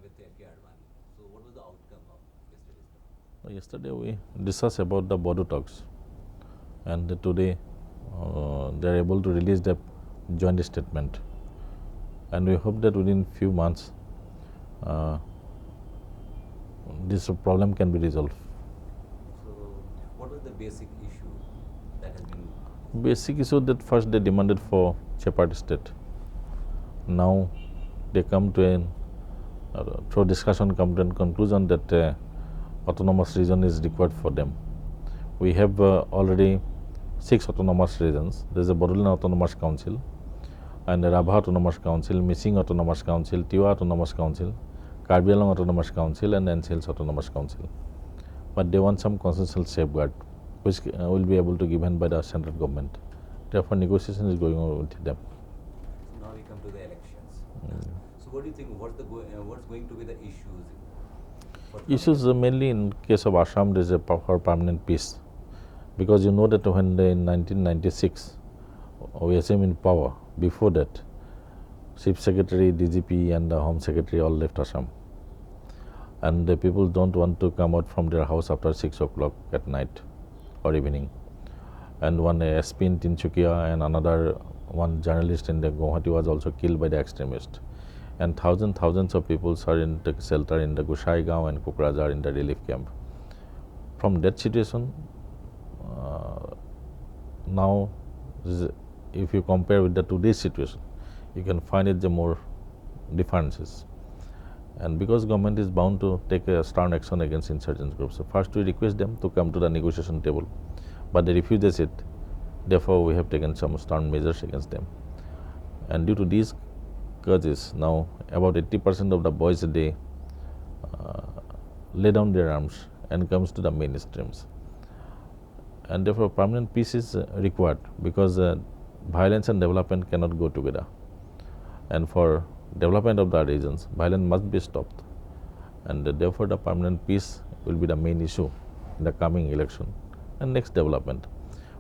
with Advani. So what was the outcome of yesterday's talk? Yesterday we discussed about the Bodo talks, and today they are able to release the joint statement, and we hope that within few months this problem can be resolved. So what was the basic issue that has been? Basic issue that first they demanded for separate state. Now they come to an through discussion come to a conclusion that autonomous region is required for them. We have already 6 autonomous regions. There is a Bodoland Autonomous Council, and the Rabha Autonomous Council, Missing Autonomous Council, Tiwa Autonomous Council, Karbi Anglong Autonomous Council, and NCL's Autonomous Council. But they want some constitutional safeguard, which will be able to be given by the central government. Therefore, negotiation is going on with them. So now we come to the elections. So what do you think? What's going to be the issues? Issues mainly in case of Assam, there is a for permanent peace, because you know that when in 1996 OSM in power, before that Chief Secretary, DGP and the Home Secretary all left Assam, and the people don't want to come out from their house after 6 o'clock at night or evening. And one SP in Tinsukia and another one journalist in the Guwahati was also killed by the extremists. And thousands of people are in the shelter in the Gushaigaon and Kukrazar in the relief camp. From that situation, now if you compare with the today's situation, you can find it the more differences. And because government is bound to take a stern action against insurgent groups, so first we request them to come to the negotiation table, but they refuses it. Therefore, we have taken some stern measures against them. And due to these causes, now about 80% of the boys they lay down their arms and comes to the mainstreams. And therefore, permanent peace is required, because violence and development cannot go together. And for development of the regions, violence must be stopped. And therefore, the permanent peace will be the main issue in the coming election and next development.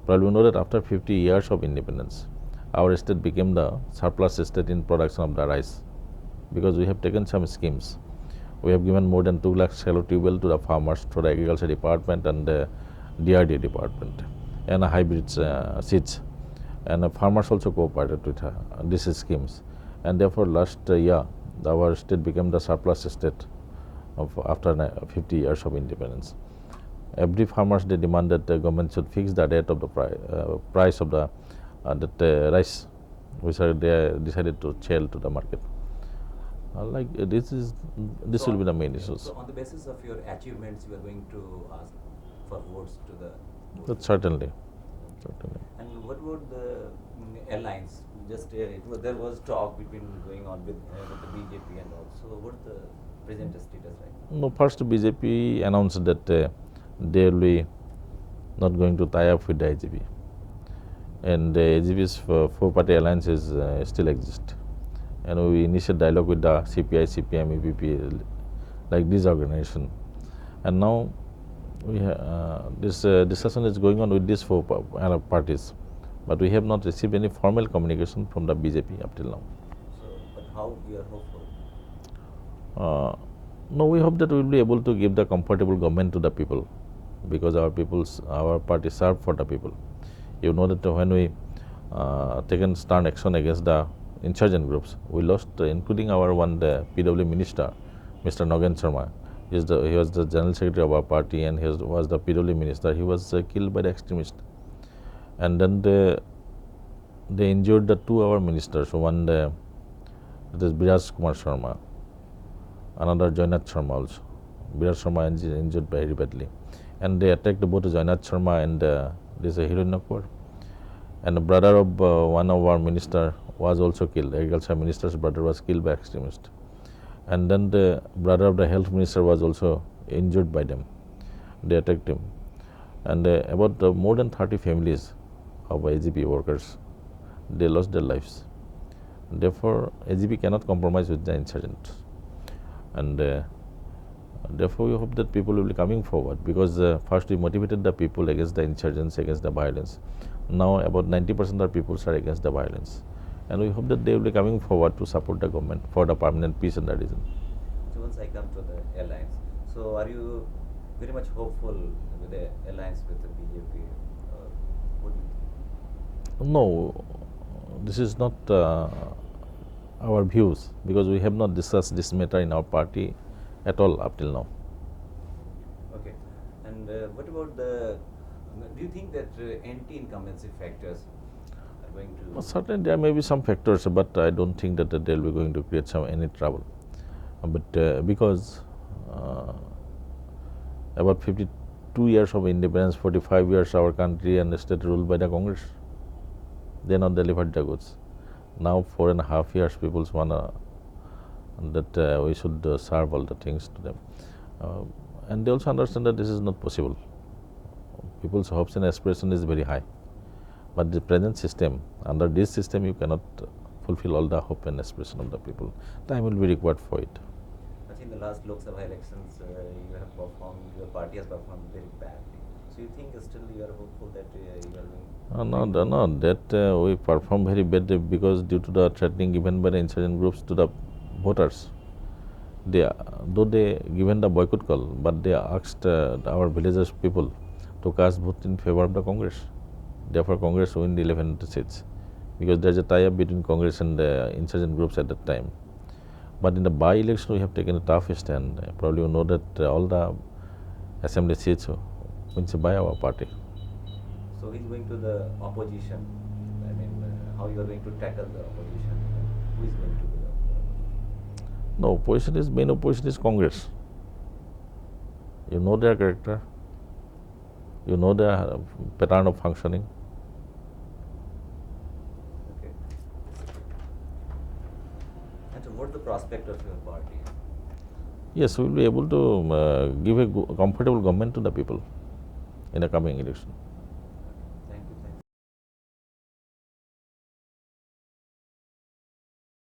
But we know that after 50 years of independence, our state became the surplus state in production of the rice, because we have taken some schemes. We have given more than 2 lakh shallow tubewell to the farmers through the agriculture department and the DRD department, and hybrid seeds. And the farmers also cooperated with these schemes. And therefore, last year our state became the surplus state of after 50 years of independence. Every farmers they demand that the government should fix the rate of the price of the rice, which they decided to sell to the market. This will be the main issues. So on the basis of your achievements, you are going to ask for votes to the. That certainly. And what about the alliance? Just there was talk between going on with the BJP and all. So what's the present status right now? No, first BJP announced that they will be not going to tie up with the AGP. And the AGP's 4-party alliances still exist. And we initiate dialogue with the CPI, CPM, EPP, like this organization. And now we this discussion is going on with these 4 parties, but we have not received any formal communication from the BJP up till now. So, but how we are hopeful? No, we hope that we will be able to give the comfortable government to the people, because our party serve for the people. You know that when we taken stern action against the insurgent groups, we lost, including our the PW minister, Mr. Nagen Sharma. He was the general secretary of our party, and he was the PW minister. He was killed by the extremists. And then they injured the 2 our ministers. One it is Bodo Kumar Sharma, another Joynath Sharma also. Bodo Sharma injured very badly, and they attacked both Joynath Sharma and this Hiranyakpur. And the brother of one of our minister was also killed. Agriculture minister's brother was killed by extremists. And then the brother of the health minister was also injured by them. They attacked him. And about more than 30 families of AGP workers, they lost their lives. Therefore, AGP cannot compromise with the insurgents. And therefore, we hope that people will be coming forward, because first we motivated the people against the insurgents, against the violence. Now about 90% of people are against the violence. And we hope that they will be coming forward to support the government for the permanent peace in the region. So once I come to the alliance, so are you very much hopeful with the alliance with the BJP? What do you think? No, this is not our views, because we have not discussed this matter in our party at all up till now. Okay. And what about the? Do you think that anti-incumbency factors are going to? Well, certainly there may be some factors, but I don't think that they will be going to create any trouble. But because about 52 years of independence, 45 years our country and the state ruled by the Congress, they not delivered the goods. Now 4.5 years people want that we should serve all the things to them. And they also understand that this is not possible. People's hopes and aspiration is very high. But the present system, under this system you cannot fulfill all the hope and aspiration of the people. Time will be required for it. I think the last Lok Sabha elections, you have performed, your party has performed very badly. So you think still you are hopeful that you are going? No, that we perform very badly because due to the threatening given by the insurgent groups to the voters. Though they given the boycott call, but they asked our villagers people to cast vote in favor of the Congress. Therefore, Congress win the 11 seats, because there is a tie-up between Congress and the insurgent groups at that time. But in the by-election, we have taken a tough stand. Probably you know that all the assembly seats wins by our party. So he's going to the opposition. I mean, how you are going to tackle the opposition? Who is going to be the opposition? No, main opposition is Congress. You know their character. You know their pattern of functioning. Okay. And so what's the prospect of your party? Yes, we will be able to give a comfortable government to the people in the coming election.